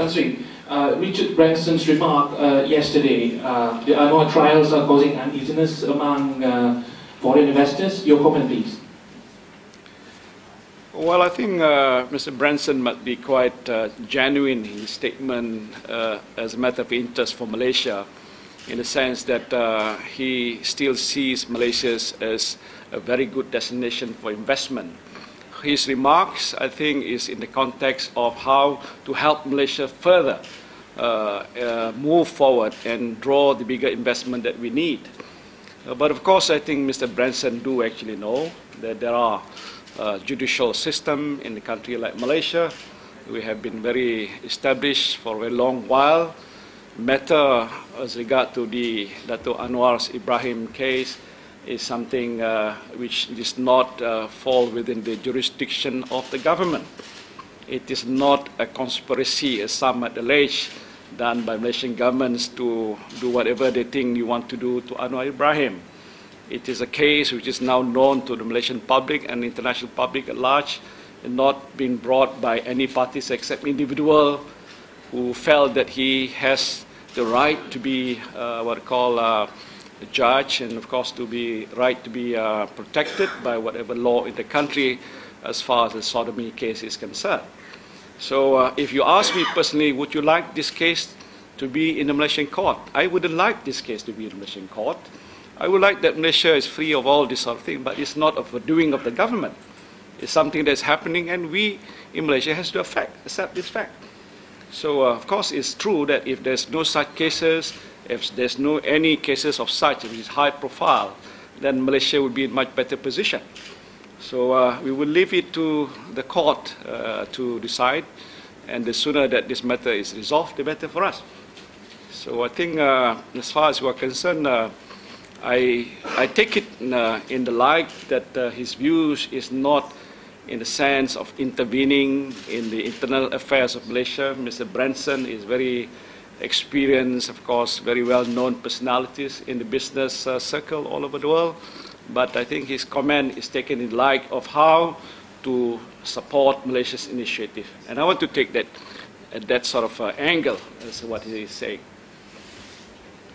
Tan Sri, Richard Branson's remark yesterday, the UNWRA trials are causing uneasiness among foreign investors. Your comment, please. Well, I think Mr. Branson must be quite genuine in his statement as a matter of interest for Malaysia, in the sense that he still sees Malaysia as a very good destination for investment. His remarks, I think, is in the context of how to help Malaysia further move forward and draw the bigger investment that we need. But of course, I think Mr. Branson do actually know that there are judicial system in a country like Malaysia. We have been very established for a very long while. Matter as regard to the Dato' Anwar's Ibrahim case is something which does not fall within the jurisdiction of the government. It is not a conspiracy, as some might allege, done by Malaysian governments to do whatever they think you want to do to Anwar Ibrahim. It is a case which is now known to the Malaysian public and international public at large, and not being brought by any parties except individual who felt that he has the right to be what I call a judge, and of course to be right to be protected by whatever law in the country as far as the sodomy case is concerned. So if you ask me personally, would you like this case to be in the Malaysian court? I wouldn't like this case to be in the Malaysian court. I would like that Malaysia is free of all this sort of thing, but it's not of the doing of the government. It's something that's happening, and we in Malaysia has to accept this fact. So of course it's true that if there's no such cases, if there's no any cases of such which is high profile, then Malaysia would be in much better position. So we will leave it to the court to decide, and the sooner that this matter is resolved, the better for us. So I think as far as we are concerned, I take it in the light that his views is not in the sense of intervening in the internal affairs of Malaysia. Mr. Branson is very experienced, of course, very well-known personalities in the business circle all over the world. But I think his comment is taken in light of how to support Malaysia's initiative. And I want to take that sort of angle as what he is saying.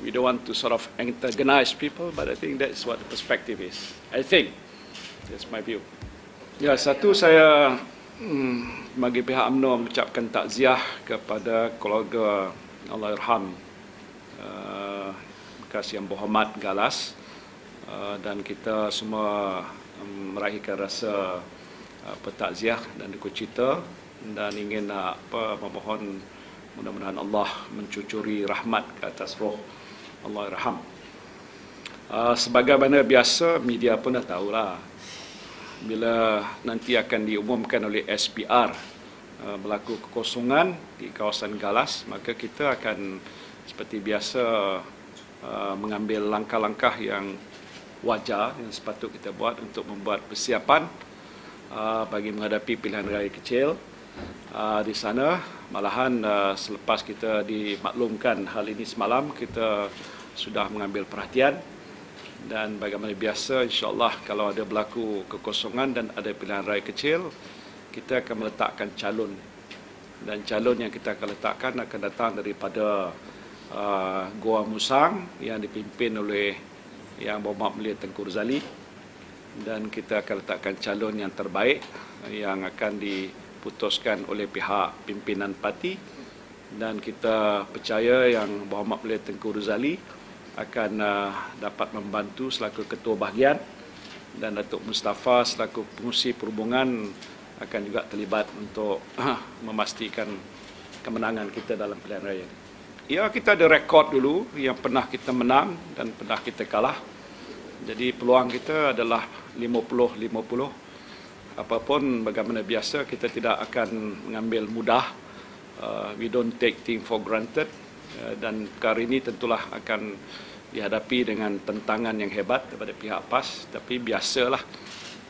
We don't want to sort of antagonize people, but I think that's what the perspective is. I think. That's my view. Ya, satu saya bagi pihak UMNO mengucapkan takziah kepada keluarga Allahyarham bekas Yang Berhormat Galas, dan kita semua meraihkan rasa bertakziah dan duka cita, dan ingin memohon mudah-mudahan Allah mencucuri rahmat ke atas roh Allahyarham. Sebagaimana biasa, media pun dah tahulah, bila nanti akan diumumkan oleh SPR berlaku kekosongan di kawasan Galas, maka kita akan seperti biasa mengambil langkah-langkah yang wajar yang sepatut kita buat untuk membuat persiapan bagi menghadapi pilihan raya kecil di sana. Malahan selepas kita dimaklumkan hal ini semalam, kita sudah mengambil perhatian, dan bagaimana biasa, insyaAllah kalau ada berlaku kekosongan dan ada pilihan raya kecil, kita akan meletakkan calon, dan calon yang kita akan letakkan akan datang daripada Goa Musang yang dipimpin oleh Yang Berhormat Mulia Tengku Razali, dan kita akan letakkan calon yang terbaik yang akan diputuskan oleh pihak pimpinan parti, dan kita percaya Yang Berhormat Mulia Tengku Razali akan dapat membantu selaku ketua bahagian, dan Datuk Mustafa selaku pengurusi perhubungan akan juga terlibat untuk memastikan kemenangan kita dalam pilihan raya. Ya, kita ada rekod dulu yang pernah kita menang dan pernah kita kalah. Jadi peluang kita adalah 50-50. Apapun bagaimana biasa, kita tidak akan mengambil mudah. We don't take things for granted. Dan perkara ini tentulah akan dihadapi dengan tentangan yang hebat daripada pihak PAS, tapi biasalah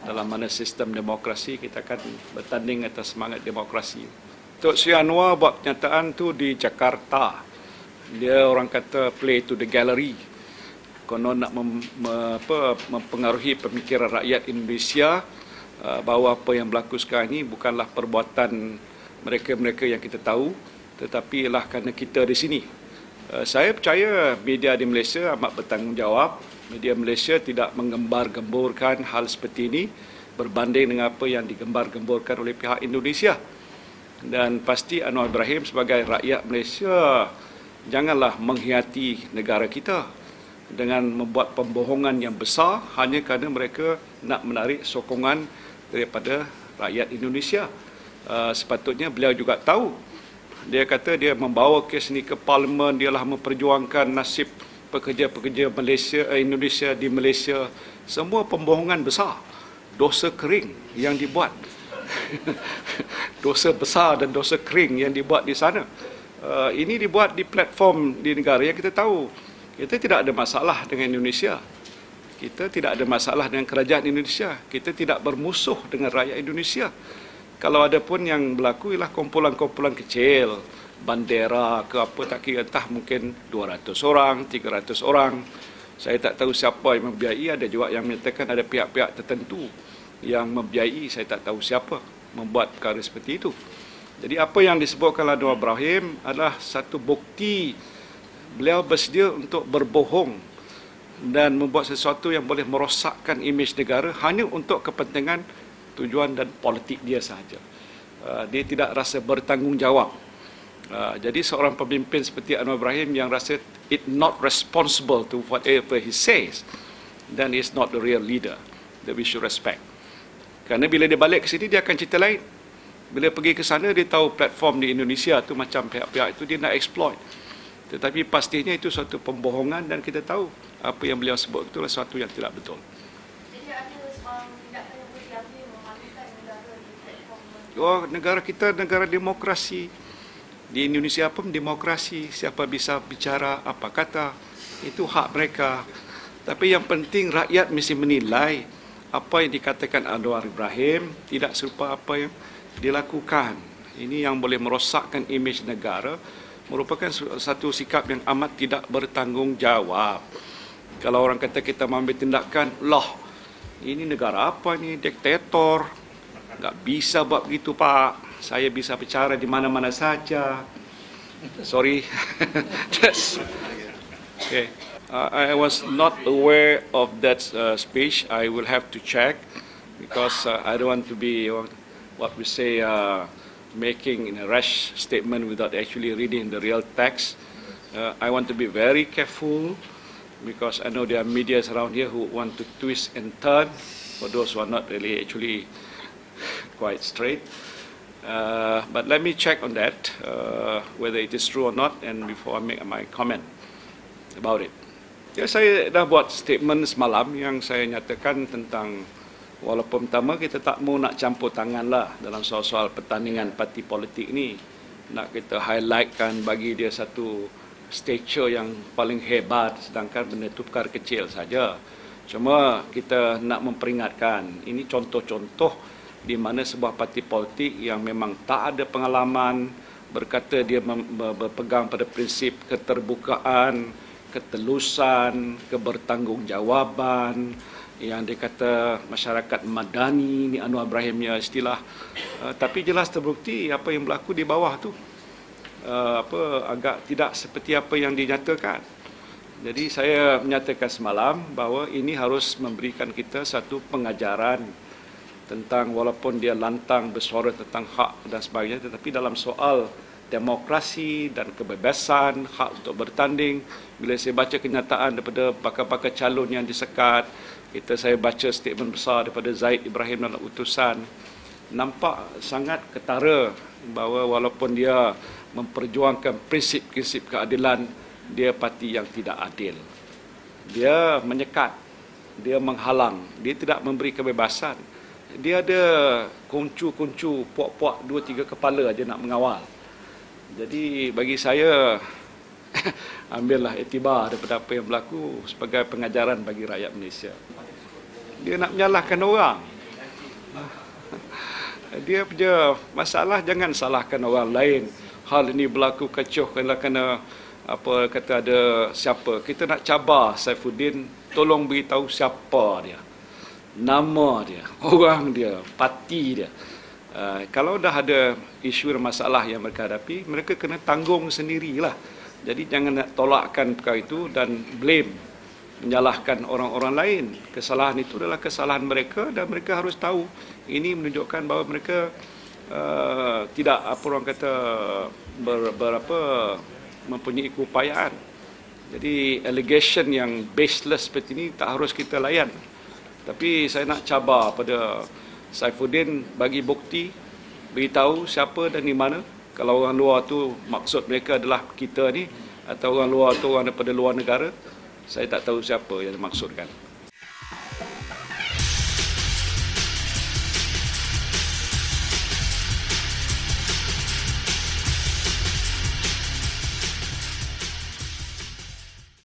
dalam mana sistem demokrasi, kita akan bertanding atas semangat demokrasi. Tok Sri Anwar buat pernyataan tu di Jakarta. Dia orang kata play to the gallery, konon nak mempengaruhi pemikiran rakyat Indonesia bahawa apa yang berlaku sekarang ini bukanlah perbuatan mereka-mereka yang kita tahu, tetapi ialah kerana kita di sini. Saya percaya media di Malaysia amat bertanggungjawab. Media Malaysia tidak menggembar-gemburkan hal seperti ini berbanding dengan apa yang digembar-gemburkan oleh pihak Indonesia. Dan pasti Anwar Ibrahim sebagai rakyat Malaysia janganlah mengkhianati negara kita dengan membuat pembohongan yang besar hanya kerana mereka nak menarik sokongan daripada rakyat Indonesia. Sepatutnya beliau juga tahu. Dia kata dia membawa kes ini ke Parlimen, dialah memperjuangkan nasib pekerja-pekerja Indonesia di Malaysia. Semua pembohongan besar, dosa kering yang dibuat. Dosa besar dan dosa kering yang dibuat di sana. Ini dibuat di platform di negara yang kita tahu. Kita tidak ada masalah dengan Indonesia. Kita tidak ada masalah dengan kerajaan Indonesia. Kita tidak bermusuh dengan rakyat Indonesia. Kalau ada pun yang berlaku ialah kumpulan-kumpulan kecil, bandera ke apa tak kira, entah mungkin 200 orang, 300 orang. Saya tak tahu siapa yang membiayai, ada juga yang menyatakan ada pihak-pihak tertentu yang membiayai, saya tak tahu siapa membuat perkara seperti itu. Jadi apa yang disebutkan oleh Anwar Ibrahim adalah satu bukti beliau bersedia untuk berbohong dan membuat sesuatu yang boleh merosakkan imej negara hanya untuk kepentingan, tujuan dan politik dia sahaja. Dia tidak rasa bertanggungjawab. Jadi seorang pemimpin seperti Anwar Ibrahim yang rasa it not responsible to whatever he says, then he is not the real leader that we should respect. Kerana bila dia balik ke sini, dia akan cerita lain. Bila pergi ke sana, dia tahu platform di Indonesia tu macam pihak-pihak itu dia nak exploit. Tetapi pastinya itu suatu pembohongan dan kita tahu apa yang beliau sebut itulah suatu yang tidak betul. Jadi ada seorang tindakan yang boleh diambil memalukan negara di platform. Oh, negara kita negara demokrasi. Di Indonesia pun demokrasi. Siapa bisa bicara apa kata, itu hak mereka. Tapi yang penting rakyat mesti menilai apa yang dikatakan Anwar Ibrahim tidak serupa apa yang dilakukan. Ini yang boleh merosakkan imej negara, merupakan satu sikap yang amat tidak bertanggungjawab. Kalau orang kata kita mengambil tindakan, lah, ini negara apa ni, diktator, tak bisa buat begitu Pak, saya bisa bicara di mana-mana saja. Sorry. Okay. I was not aware of that speech. I will have to check because I don't want to be what we say making a rash statement without actually reading the real text. I want to be very careful because I know there are medias around here who want to twist and turn for those who are not really actually quite straight. But let me check on that, whether it is true or not, and before I make my comment about it. Ya, saya dah buat statement semalam yang saya nyatakan tentang walaupun pertama kita tak mau nak campur tangan lah dalam soal-soal pertandingan parti politik ni. Nak kita highlightkan bagi dia satu stature yang paling hebat sedangkan benda itu perkara kecil saja. Cuma kita nak memperingatkan ini contoh-contoh di mana sebuah parti politik yang memang tak ada pengalaman berkata dia berpegang pada prinsip keterbukaan, ketelusan, kebertanggungjawab yang dikata masyarakat madani, ni Anwar Ibrahimnya istilah, tapi jelas terbukti apa yang berlaku di bawah tu agak tidak seperti apa yang dinyatakan. Jadi saya menyatakan semalam bahawa ini harus memberikan kita satu pengajaran tentang walaupun dia lantang bersuara tentang hak dan sebagainya, tetapi dalam soal demokrasi dan kebebasan, hak untuk bertanding, bila saya baca kenyataan daripada bakal-bakal calon yang disekat, saya baca statement besar daripada Zaid Ibrahim dalam utusan, nampak sangat ketara bahawa walaupun dia memperjuangkan prinsip-prinsip keadilan, dia parti yang tidak adil. Dia menyekat, dia menghalang, dia tidak memberi kebebasan. Dia ada kuncu-kuncu, puak-puak 2-3 kepala aja nak mengawal. Jadi bagi saya, ambillah iktibar daripada apa yang berlaku sebagai pengajaran bagi rakyat Malaysia. Dia nak menyalahkan orang. Dia punya masalah jangan salahkan orang lain. Hal ini berlaku kecoh kerana apa kata ada siapa. Kita nak cabar Saifuddin, tolong beritahu siapa dia. Nama dia, orang dia, parti dia. Kalau dah ada isu dan masalah yang mereka hadapi, mereka kena tanggung sendirilah. Jadi jangan nak tolakkan perkara itu dan blame, menyalahkan orang-orang lain. Kesalahan itu adalah kesalahan mereka dan mereka harus tahu. Ini menunjukkan bahawa mereka tidak apa orang kata mempunyai keupayaan. Jadi allegation yang baseless seperti ini tak harus kita layan. Tapi saya nak cabar pada Saifuddin bagi bukti, beritahu siapa dan di mana. Kalau orang luar tu maksud mereka adalah kita ni, atau orang luar tu orang daripada luar negara, saya tak tahu siapa yang dimaksudkan.